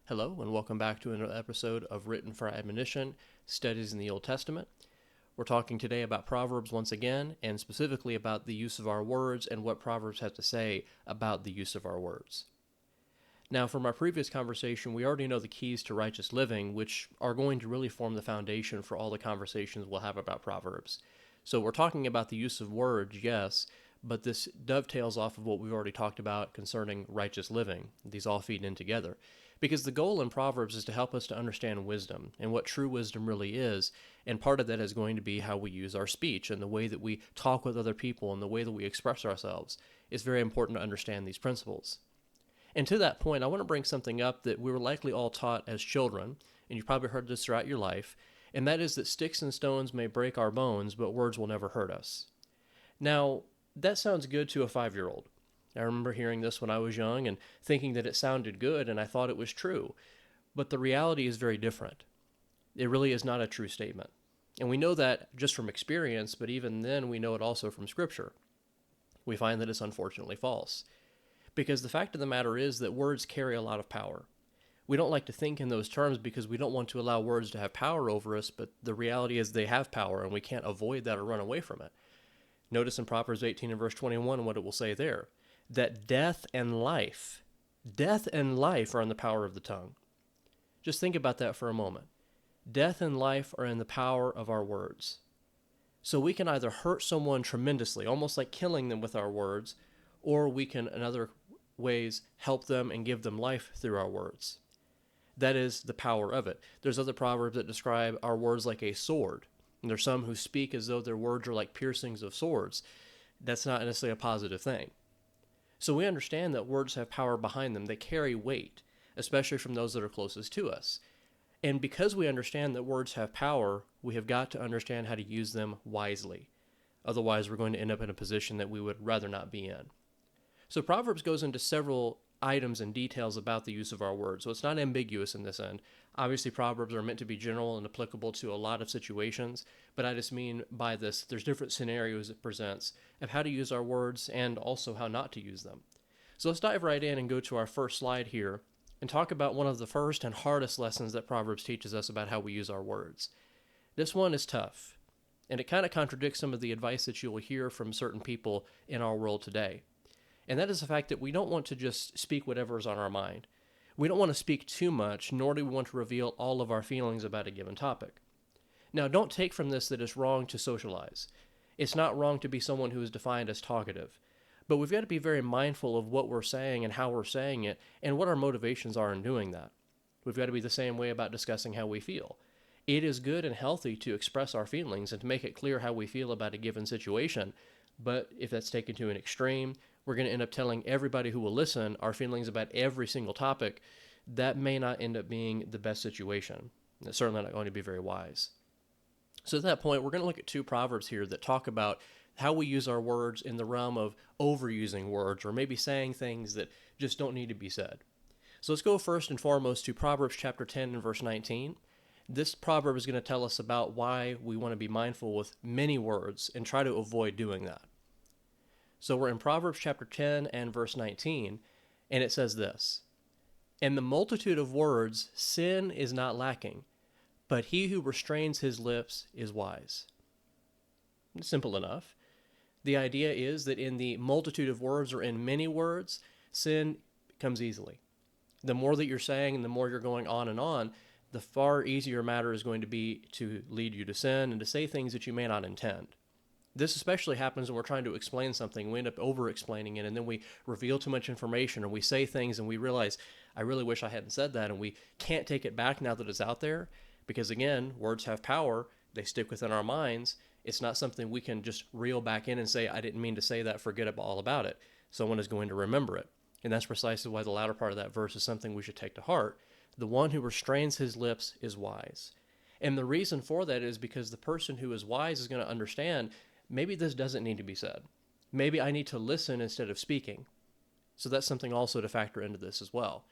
Hello, and welcome back to another episode of Written for Admonition, Studies in the Old Testament. We're talking today about Proverbs once again, and specifically about the use of our words and what Proverbs has to say about the use of our words. Now, from our previous conversation, we already know the keys to righteous living, which are going to really form the foundation for all the conversations we'll have about Proverbs. So we're talking about the use of words, yes, but this dovetails off of what we've already talked about concerning righteous living. These all feed in together. Because the goal in Proverbs is to help us to understand wisdom and what true wisdom really is, and part of that is going to be how we use our speech and the way that we talk with other people and the way that we express ourselves. It's very important to understand these principles. And to that point, I want to bring something up that we were likely all taught as children, and you've probably heard this throughout your life, and that is that sticks and stones may break our bones, but words will never hurt us. Now, that sounds good to a 5-year-old. I remember hearing this when I was young and thinking that it sounded good, and I thought it was true. But the reality is very different. It really is not a true statement. And we know that just from experience, but even then we know it also from Scripture. We find that it's unfortunately false. Because the fact of the matter is that words carry a lot of power. We don't like to think in those terms because we don't want to allow words to have power over us, but the reality is they have power and we can't avoid that or run away from it. Notice in Proverbs 18 and verse 21 what it will say there, that death and life are in the power of the tongue. Just think about that for a moment. Death and life are in the power of our words. So we can either hurt someone tremendously, almost like killing them with our words, or we can, in other ways, help them and give them life through our words. That is the power of it. There's other proverbs that describe our words like a sword. And there's some who speak as though their words are like piercings of swords. That's not necessarily a positive thing. So we understand that words have power behind them. They carry weight, especially from those that are closest to us. And because we understand that words have power, we have got to understand how to use them wisely. Otherwise, we're going to end up in a position that we would rather not be in. So Proverbs goes into several items and details about the use of our words. So it's not ambiguous in this end. Obviously, Proverbs are meant to be general and applicable to a lot of situations, but I just mean by this, there's different scenarios it presents of how to use our words and also how not to use them. So let's dive right in and go to our first slide here and talk about one of the first and hardest lessons that Proverbs teaches us about how we use our words. This one is tough, and it kind of contradicts some of the advice that you will hear from certain people in our world today. And that is the fact that we don't want to just speak whatever is on our mind. We don't want to speak too much, nor do we want to reveal all of our feelings about a given topic. Now, don't take from this that it's wrong to socialize. It's not wrong to be someone who is defined as talkative. But we've got to be very mindful of what we're saying and how we're saying it, and what our motivations are in doing that. We've got to be the same way about discussing how we feel. It is good and healthy to express our feelings and to make it clear how we feel about a given situation, but if that's taken to an extreme, we're going to end up telling everybody who will listen our feelings about every single topic. That may not end up being the best situation. It's certainly not going to be very wise. So at that point, we're going to look at 2 proverbs here that talk about how we use our words in the realm of overusing words or maybe saying things that just don't need to be said. So let's go first and foremost to Proverbs chapter 10 and verse 19. This proverb is going to tell us about why we want to be mindful with many words and try to avoid doing that. So we're in Proverbs chapter 10 and verse 19, and it says this, "In the multitude of words, sin is not lacking, but he who restrains his lips is wise." Simple enough. The idea is that in the multitude of words or in many words, sin comes easily. The more that you're saying and the more you're going on, the far easier matter is going to be to lead you to sin and to say things that you may not intend. This especially happens when we're trying to explain something. We end up over-explaining it, and then we reveal too much information, or we say things and we realize, I really wish I hadn't said that, and we can't take it back now that it's out there, because again, words have power. They stick within our minds. It's not something we can just reel back in and say, I didn't mean to say that, forget all about it. Someone is going to remember it. And that's precisely why the latter part of that verse is something we should take to heart. The one who restrains his lips is wise. And the reason for that is because the person who is wise is going to understand, maybe this doesn't need to be said. Maybe I need to listen instead of speaking. So that's something also to factor into this as well.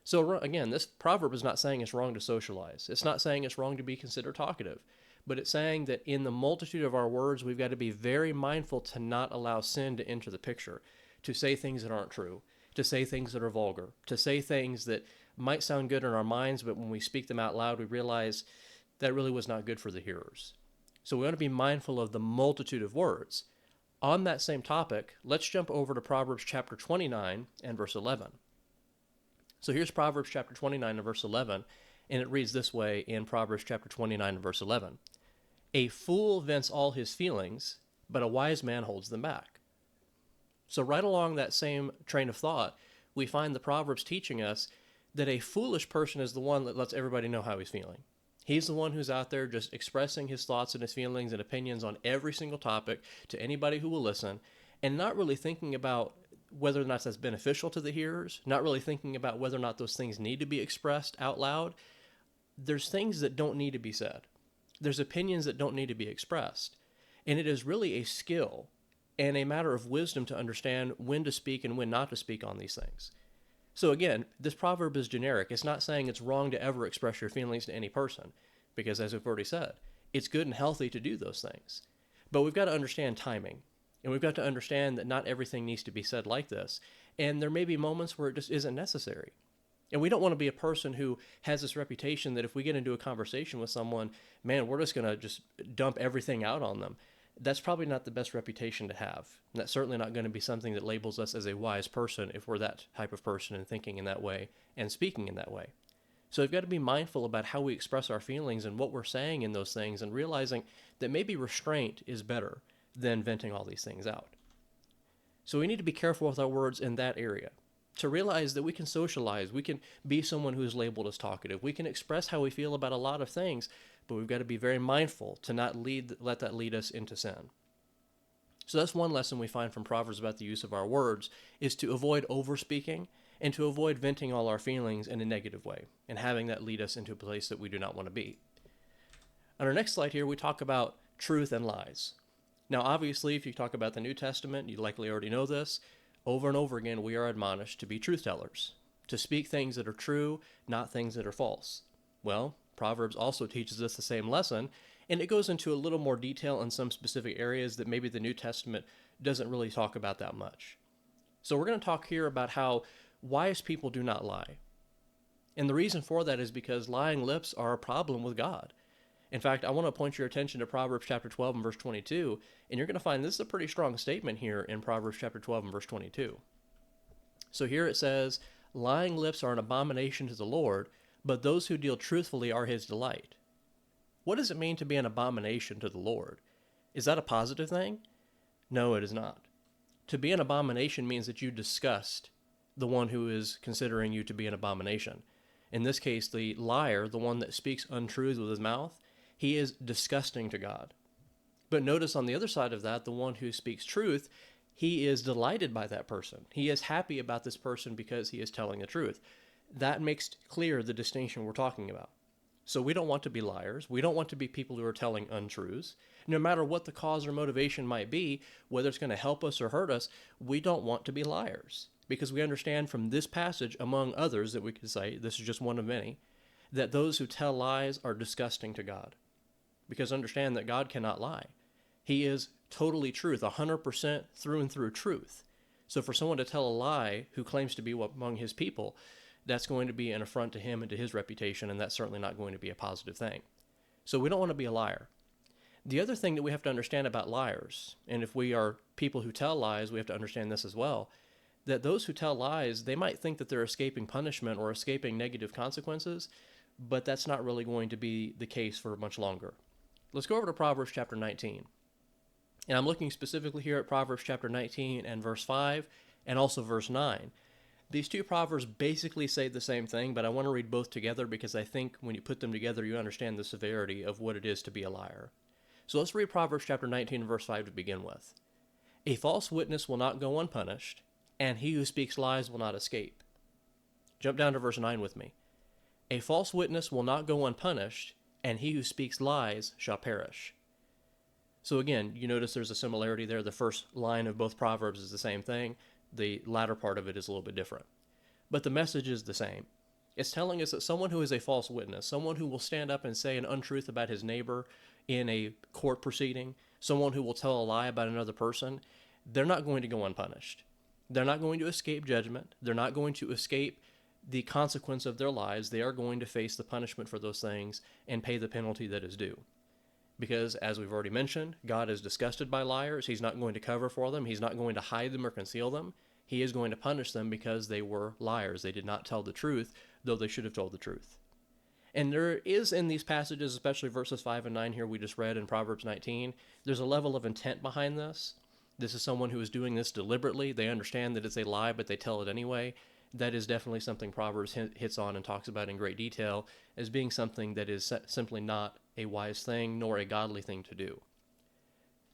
So again, this proverb is not saying it's wrong to socialize. It's not saying it's wrong to be considered talkative. But it's saying that in the multitude of our words, we've got to be very mindful to not allow sin to enter the picture, to say things that aren't true, to say things that are vulgar, to say things that might sound good in our minds, but when we speak them out loud, we realize that really was not good for the hearers. So we want to be mindful of the multitude of words. On that same topic, let's jump over to Proverbs chapter 29 and verse 11. So here's Proverbs chapter 29 and verse 11, and it reads this way in Proverbs chapter 29 and verse 11. A fool vents all his feelings, but a wise man holds them back. So right along that same train of thought, we find the Proverbs teaching us that a foolish person is the one that lets everybody know how he's feeling. He's the one who's out there just expressing his thoughts and his feelings and opinions on every single topic to anybody who will listen, and not really thinking about whether or not that's beneficial to the hearers, not really thinking about whether or not those things need to be expressed out loud. There's things that don't need to be said. There's opinions that don't need to be expressed. And it is really a skill and a matter of wisdom to understand when to speak and when not to speak on these things. So again, this proverb is generic. It's not saying it's wrong to ever express your feelings to any person, because as we've already said, it's good and healthy to do those things. But we've got to understand timing, and we've got to understand that not everything needs to be said like this, and there may be moments where it just isn't necessary. And we don't want to be a person who has this reputation that if we get into a conversation with someone, man, we're just going to just dump everything out on them. That's probably not the best reputation to have. And that's certainly not going to be something that labels us as a wise person if we're that type of person and thinking in that way and speaking in that way. So we've got to be mindful about how we express our feelings and what we're saying in those things, and realizing that maybe restraint is better than venting all these things out. So we need to be careful with our words in that area, to realize that we can socialize, we can be someone who is labeled as talkative, we can express how we feel about a lot of things, but we've got to be very mindful to not let that lead us into sin. So that's one lesson we find from Proverbs about the use of our words, is to avoid overspeaking and to avoid venting all our feelings in a negative way and having that lead us into a place that we do not want to be. On our next slide here, we talk about truth and lies. Now, obviously, if you talk about the New Testament, you likely already know this. Over and over again, we are admonished to be truth tellers, to speak things that are true, not things that are false. Well, Proverbs also teaches us the same lesson, and it goes into a little more detail in some specific areas that maybe the New Testament doesn't really talk about that much. So we're going to talk here about how wise people do not lie. And the reason for that is because lying lips are a problem with God. In fact, I want to point your attention to Proverbs chapter 12 and verse 22, and you're going to find this is a pretty strong statement here in Proverbs chapter 12 and verse 22. So here it says, lying lips are an abomination to the Lord, but those who deal truthfully are his delight. What does it mean to be an abomination to the Lord? Is that a positive thing? No, it is not. To be an abomination means that you disgust the one who is considering you to be an abomination. In this case, the liar, the one that speaks untruths with his mouth, he is disgusting to God. But notice on the other side of that, the one who speaks truth, he is delighted by that person. He is happy about this person because he is telling the truth. That makes clear the distinction we're talking about. So we don't want to be liars. We don't want to be people who are telling untruths. No matter what the cause or motivation might be, whether it's going to help us or hurt us, we don't want to be liars. Because we understand from this passage, among others that we could say, this is just one of many, that those who tell lies are disgusting to God. Because understand that God cannot lie. He is totally truth, 100% through and through truth. So for someone to tell a lie who claims to be among his people, that's going to be an affront to him and to his reputation, and that's certainly not going to be a positive thing. So we don't want to be a liar. The other thing that we have to understand about liars, and if we are people who tell lies, we have to understand this as well, that those who tell lies, they might think that they're escaping punishment or escaping negative consequences, but that's not really going to be the case for much longer. Let's go over to Proverbs chapter 19. And I'm looking specifically here at Proverbs chapter 19 and verse 5 and also verse 9. These two proverbs basically say the same thing, but I want to read both together because I think when you put them together, you understand the severity of what it is to be a liar. So let's read Proverbs chapter 19 and verse 5 to begin with. A false witness will not go unpunished, and he who speaks lies will not escape. Jump down to verse 9 with me. A false witness will not go unpunished, and he who speaks lies shall perish. So again, you notice there's a similarity there. The first line of both proverbs is the same thing. The latter part of it is a little bit different. But the message is the same. It's telling us that someone who is a false witness, someone who will stand up and say an untruth about his neighbor in a court proceeding, someone who will tell a lie about another person, they're not going to go unpunished. They're not going to escape judgment. They're not going to escape the consequence of their lives. They are going to face the punishment for those things and pay the penalty that is due. Because, as we've already mentioned, God is disgusted by liars. He's not going to cover for them. He's not going to hide them or conceal them. He is going to punish them because they were liars. They did not tell the truth, though they should have told the truth. And there is in these passages, especially verses 5 and 9 here we just read in Proverbs 19, there's a level of intent behind this. This is someone who is doing this deliberately. They understand that it's a lie, but they tell it anyway. That is definitely something Proverbs hits on and talks about in great detail as being something that is simply not a wise thing nor a godly thing to do.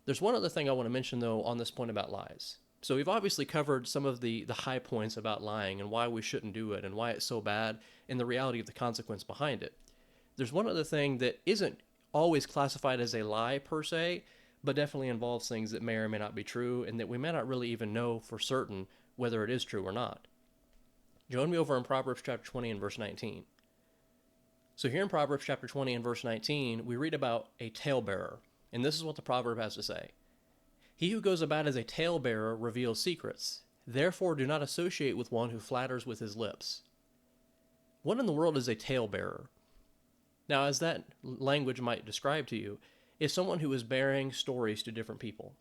There's one other thing I want to mention, though, on this point about lies. So we've obviously covered some of the high points about lying and why we shouldn't do it and why it's so bad and the reality of the consequence behind it. There's one other thing that isn't always classified as a lie per se, but definitely involves things that may or may not be true and that we may not really even know for certain whether it is true or not. Join me over in Proverbs chapter 20 and verse 19. So here in Proverbs chapter 20 and verse 19, we read about a talebearer, and this is what the proverb has to say. He who goes about as a talebearer reveals secrets. Therefore do not associate with one who flatters with his lips. What in the world is a talebearer? Now, as that language might describe to you, is someone who is bearing stories to different people.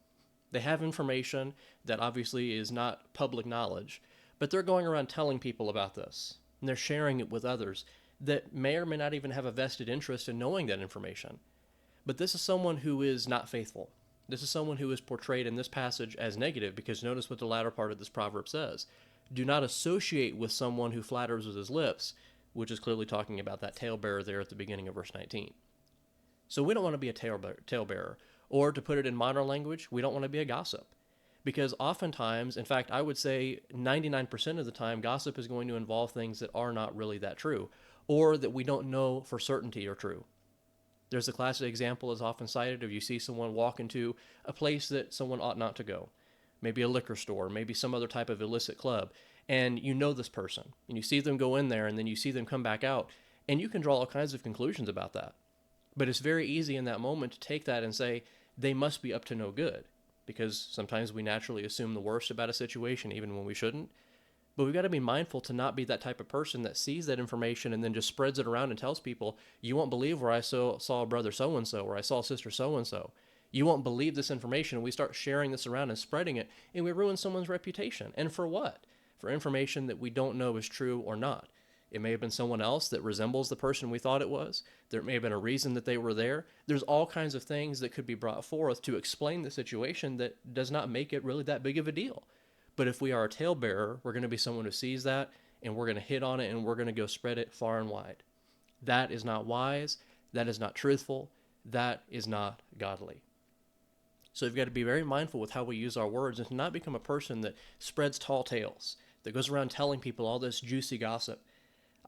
They have information that obviously is not public knowledge, but they're going around telling people about this, and they're sharing it with others that may or may not even have a vested interest in knowing that information. But this is someone who is not faithful. This is someone who is portrayed in this passage as negative, because notice what the latter part of this proverb says. Do not associate with someone who flatters with his lips, which is clearly talking about that talebearer there at the beginning of verse 19. So we don't want to be a talebearer, or to put it in modern language, we don't want to be a gossip. Because oftentimes, in fact, I would say 99% of the time, gossip is going to involve things that are not really that true, or that we don't know for certainty are true. There's a classic example is often cited of you see someone walk into a place that someone ought not to go, maybe a liquor store, maybe some other type of illicit club, and you know this person, and you see them go in there, and then you see them come back out, and you can draw all kinds of conclusions about that. But it's very easy in that moment to take that and say, they must be up to no good, because sometimes we naturally assume the worst about a situation even when we shouldn't. But we've got to be mindful to not be that type of person that sees that information and then just spreads it around and tells people, you won't believe where I saw brother so-and-so, or I saw sister so-and-so. You won't believe this information. And we start sharing this around and spreading it, and we ruin someone's reputation. And for what? For information that we don't know is true or not. It may have been someone else that resembles the person we thought it was. There may have been a reason that they were there. There's all kinds of things that could be brought forth to explain the situation that does not make it really that big of a deal. But if we are a talebearer, we're going to be someone who sees that, and we're going to hit on it, and we're going to go spread it far and wide. That is not wise. That is not truthful. That is not godly. So we've got to be very mindful with how we use our words and to not become a person that spreads tall tales, that goes around telling people all this juicy gossip.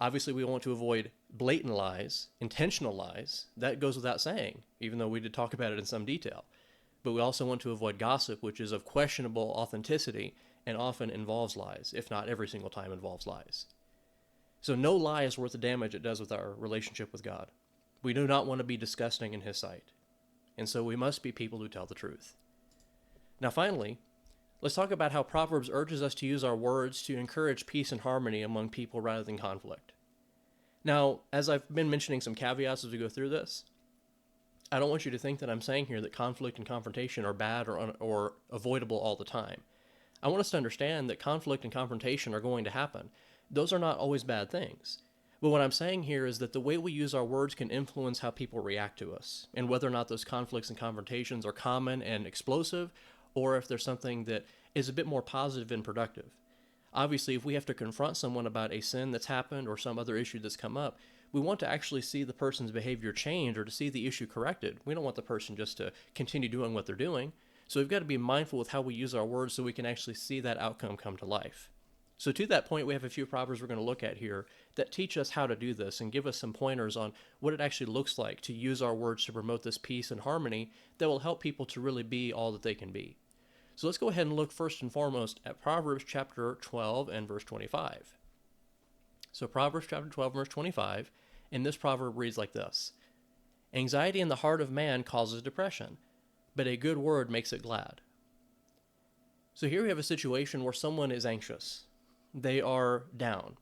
Obviously, we want to avoid blatant lies, intentional lies. That goes without saying, even though we did talk about it in some detail. But we also want to avoid gossip, which is of questionable authenticity and often involves lies, if not every single time involves lies. So no lie is worth the damage it does with our relationship with God. We do not want to be disgusting in His sight. And so we must be people who tell the truth. Now finally, let's talk about how Proverbs urges us to use our words to encourage peace and harmony among people rather than conflict. Now, as I've been mentioning some caveats as we go through this, I don't want you to think that I'm saying here that conflict and confrontation are bad or avoidable all the time. I want us to understand that conflict and confrontation are going to happen. Those are not always bad things. But what I'm saying here is that the way we use our words can influence how people react to us, and whether or not those conflicts and confrontations are common and explosive, or if there's something that is a bit more positive and productive. Obviously, if we have to confront someone about a sin that's happened or some other issue that's come up, we want to actually see the person's behavior change or to see the issue corrected. We don't want the person just to continue doing what they're doing. So we've got to be mindful with how we use our words so we can actually see that outcome come to life. So to that point, we have a few proverbs we're going to look at here that teach us how to do this and give us some pointers on what it actually looks like to use our words to promote this peace and harmony that will help people to really be all that they can be. So let's go ahead and look first and foremost at Proverbs chapter 12 and verse 25. So Proverbs chapter 12, verse 25, and this proverb reads like this. Anxiety in the heart of man causes depression, but a good word makes it glad. So here we have a situation where someone is anxious. They are down.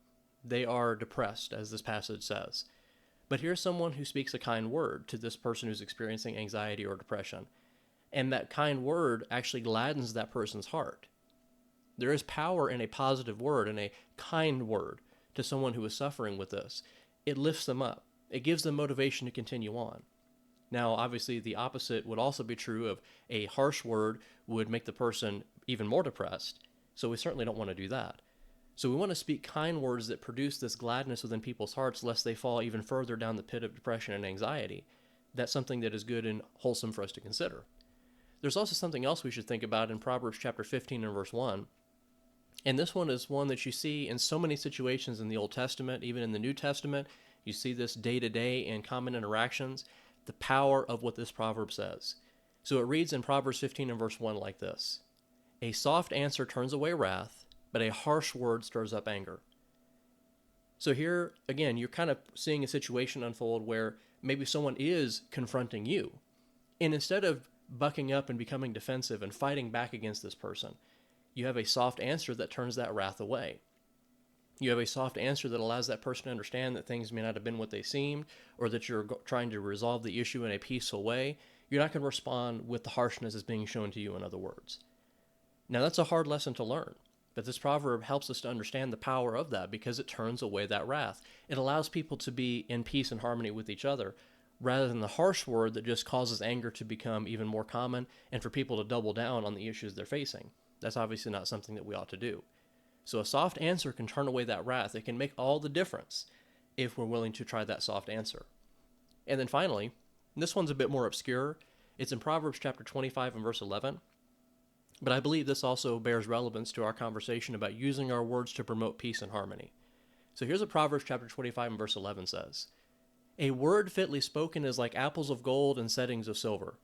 They are depressed, as this passage says. But here's someone who speaks a kind word to this person who's experiencing anxiety or depression. And that kind word actually gladdens that person's heart. There is power in a positive word and a kind word to someone who is suffering with this. It lifts them up. It gives them motivation to continue on. Now, obviously, the opposite would also be true of a harsh word would make the person even more depressed. So we certainly don't want to do that. So we want to speak kind words that produce this gladness within people's hearts, lest they fall even further down the pit of depression and anxiety. That's something that is good and wholesome for us to consider. There's also something else we should think about in Proverbs chapter 15 and verse 1. And this one is one that you see in so many situations in the Old Testament, even in the New Testament. You see this day to day in common interactions, the power of what this proverb says. So it reads in Proverbs 15 and verse 1 like this: "A soft answer turns away wrath, but a harsh word stirs up anger." So here, again, you're kind of seeing a situation unfold where maybe someone is confronting you. And instead of bucking up and becoming defensive and fighting back against this person, you have a soft answer that turns that wrath away. You have a soft answer that allows that person to understand that things may not have been what they seemed, or that you're trying to resolve the issue in a peaceful way. You're not going to respond with the harshness as being shown to you, in other words. Now, that's a hard lesson to learn. But this proverb helps us to understand the power of that because it turns away that wrath. It allows people to be in peace and harmony with each other, rather than the harsh word that just causes anger to become even more common and for people to double down on the issues they're facing. That's obviously not something that we ought to do. So a soft answer can turn away that wrath. It can make all the difference if we're willing to try that soft answer. And then finally, this one's a bit more obscure. It's in Proverbs chapter 25 and verse 11. But I believe this also bears relevance to our conversation about using our words to promote peace and harmony. So here's what Proverbs chapter 25 and verse 11 says: "A word fitly spoken is like apples of gold and settings of silver."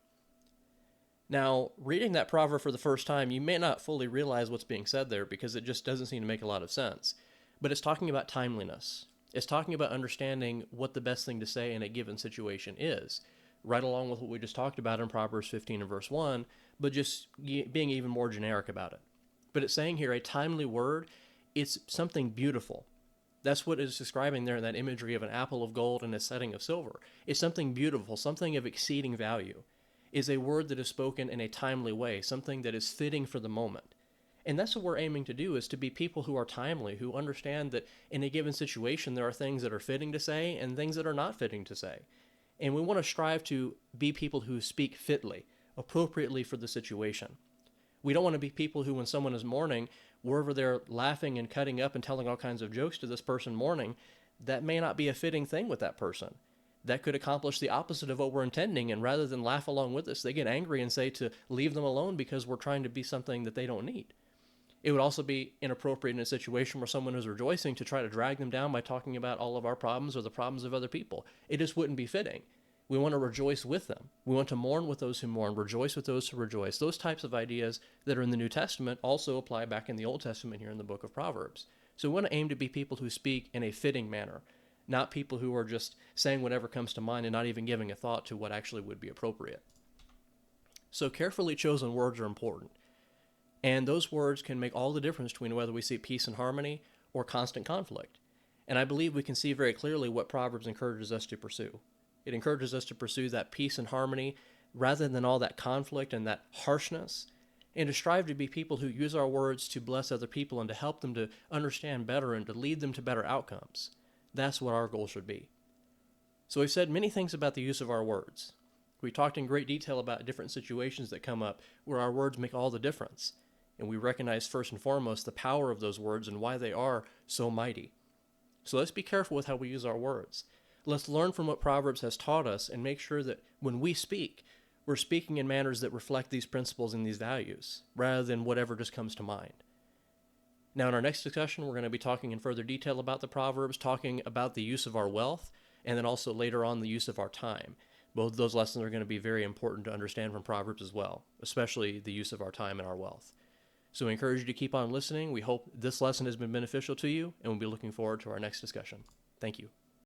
Now, reading that proverb for the first time, you may not fully realize what's being said there because it just doesn't seem to make a lot of sense. But it's talking about timeliness. It's talking about understanding what the best thing to say in a given situation is, right along with what we just talked about in Proverbs 15 and verse 1, but just being even more generic about it. But it's saying here a timely word, it's something beautiful. That's what it's describing there in that imagery of an apple of gold and a setting of silver. It's something beautiful, something of exceeding value. Is a word that is spoken in a timely way, something that is fitting for the moment. And that's what we're aiming to do, is to be people who are timely, who understand that in a given situation there are things that are fitting to say and things that are not fitting to say. And we want to strive to be people who speak fitly, appropriately for the situation. We don't want to be people who, when someone is mourning, wherever they're laughing and cutting up and telling all kinds of jokes to this person mourning, that may not be a fitting thing with that person. That could accomplish the opposite of what we're intending, and rather than laugh along with us, they get angry and say to leave them alone because we're trying to be something that they don't need. It would also be inappropriate in a situation where someone is rejoicing to try to drag them down by talking about all of our problems or the problems of other people. It just wouldn't be fitting. We want to rejoice with them. We want to mourn with those who mourn, rejoice with those who rejoice. Those types of ideas that are in the New Testament also apply back in the Old Testament here in the book of Proverbs. So we want to aim to be people who speak in a fitting manner, not people who are just saying whatever comes to mind and not even giving a thought to what actually would be appropriate. So carefully chosen words are important. And those words can make all the difference between whether we see peace and harmony or constant conflict. And I believe we can see very clearly what Proverbs encourages us to pursue. It encourages us to pursue that peace and harmony rather than all that conflict and that harshness, and to strive to be people who use our words to bless other people and to help them to understand better and to lead them to better outcomes. That's what our goal should be. So we've said many things about the use of our words. We talked in great detail about different situations that come up where our words make all the difference. And we recognize first and foremost the power of those words and why they are so mighty. So let's be careful with how we use our words. Let's learn from what Proverbs has taught us and make sure that when we speak, we're speaking in manners that reflect these principles and these values, rather than whatever just comes to mind. Now, in our next discussion, we're going to be talking in further detail about the Proverbs, talking about the use of our wealth, and then also later on the use of our time. Both of those lessons are going to be very important to understand from Proverbs as well, especially the use of our time and our wealth. So we encourage you to keep on listening. We hope this lesson has been beneficial to you, and we'll be looking forward to our next discussion. Thank you.